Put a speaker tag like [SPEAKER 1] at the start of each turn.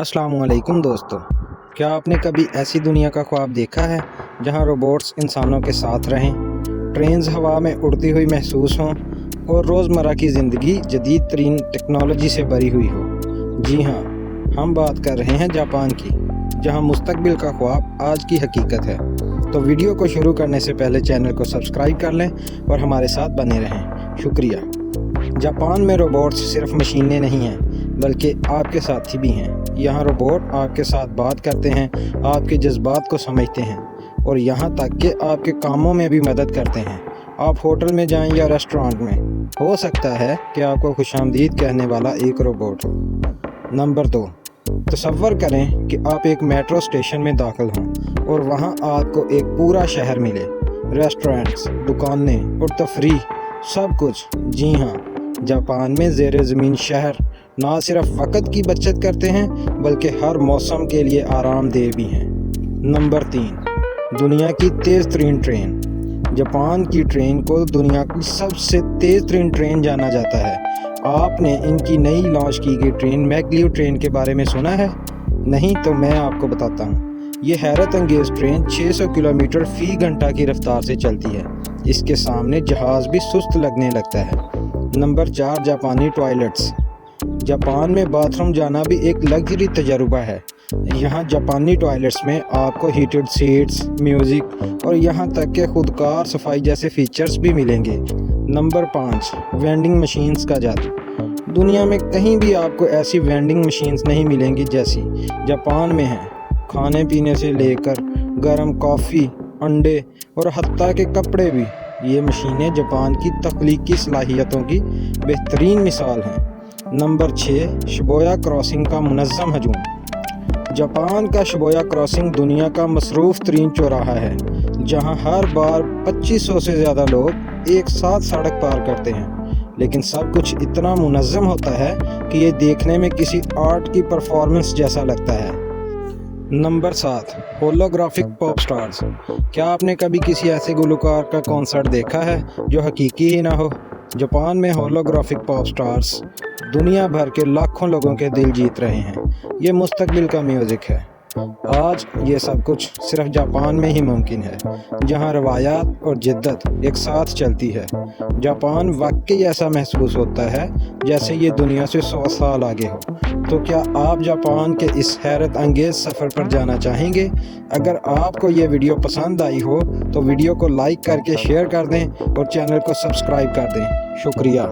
[SPEAKER 1] अस्सलाम वालेकुम दोस्तों, क्या आपने कभी ऐसी दुनिया का ख्वाब देखा है जहां रोबोट्स इंसानों के साथ रहें, ट्रेन्स हवा में उड़ती हुई महसूस हों और रोज़मर्रा की ज़िंदगी जदीद तरीन टेक्नोलॉजी से भरी हुई हो? जी हाँ, हम बात कर रहे हैं जापान की, जहां मुस्तकबिल का ख्वाब आज की हकीकत है। तो वीडियो को शुरू करने से पहले चैनल को सब्सक्राइब कर लें और हमारे साथ बने रहें। शुक्रिया। जापान में रोबोट्स सिर्फ मशीनें नहीं हैं, बल्कि आपके साथी भी हैं। यहाँ रोबोट आपके साथ बात करते हैं, आपके जज्बात को समझते हैं और यहाँ तक कि आपके कामों में भी मदद करते हैं। आप होटल में जाएं या रेस्टोरेंट में, हो सकता है कि आपको खुशामदीद कहने वाला एक रोबोट हो। नंबर 2, तसव्वुर करें कि आप एक मेट्रो स्टेशन में दाखिल हों और वहाँ आपको एक पूरा शहर मिले, रेस्टोरेंट्स, दुकानें और तफरीह, सब कुछ। जी हाँ, जापान में ज़ेरे ज़मीन शहर ना सिर्फ वक़्त की बचत करते हैं बल्कि हर मौसम के लिए आरामदेह भी हैं। नंबर 3, दुनिया की तेज़ तरीन ट्रेन। जापान की ट्रेन को दुनिया की सबसे तेज़ तरीन ट्रेन जाना जाता है। आपने इनकी नई लॉन्च की गई ट्रेन मैगलियो ट्रेन के बारे में सुना है? नहीं तो मैं आपको बताता हूँ। ये हैरत अंगेज़ ट्रेन 600 किलोमीटर फ़ी घंटा की रफ्तार से चलती है। इसके सामने जहाज़ भी सुस्त लगने लगता है। नंबर 4, जापानी टॉयलेट्स। जापान में बाथरूम जाना भी एक लग्जरी तजुर्बा है। यहाँ जापानी टॉयलेट्स में आपको हीटेड सीट्स, म्यूज़िक और यहाँ तक कि खुदकार सफाई जैसे फीचर्स भी मिलेंगे। नंबर 5, वेंडिंग मशीन्स का जादू। दुनिया में कहीं भी आपको ऐसी वेंडिंग मशीन्स नहीं मिलेंगी जैसी जापान में है। खाने पीने से लेकर गर्म कॉफ़ी, अंडे और हत्ता के कपड़े भी, ये मशीनें जापान की तख्लीकी सलाहियतों की बेहतरीन मिसाल हैं। नंबर 6, शिबुया क्रॉसिंग का मुनज़्ज़म हजूम। जापान का शिबुया क्रॉसिंग दुनिया का मसरूफ़ तरीन चौराहा है, जहां हर बार 2500 से ज़्यादा लोग एक साथ सड़क पार करते हैं। लेकिन सब कुछ इतना मुनज़्ज़म होता है कि ये देखने में किसी आर्ट की परफॉर्मेंस जैसा लगता है। Number 7, holographic pop stars. क्या आपने कभी किसी ऐसे गुलकार का कॉन्सर्ट देखा है जो हकीकी ही ना हो? जापान में होलोग्राफिक पॉप स्टार्स दुनिया भर के लाखों लोगों के दिल जीत रहे हैं। ये मुस्तकबिल का म्यूज़िक है। आज ये सब कुछ सिर्फ जापान में ही मुमकिन है, जहां रवायात और जिद्दत एक साथ चलती है। जापान वाकई ऐसा महसूस होता है जैसे ये दुनिया से 100 साल आगे हो। तो क्या आप जापान के इस हैरत अंगेज़ सफ़र पर जाना चाहेंगे? अगर आपको ये वीडियो पसंद आई हो तो वीडियो को लाइक करके शेयर कर दें और चैनल को सब्सक्राइब कर दें। शुक्रिया।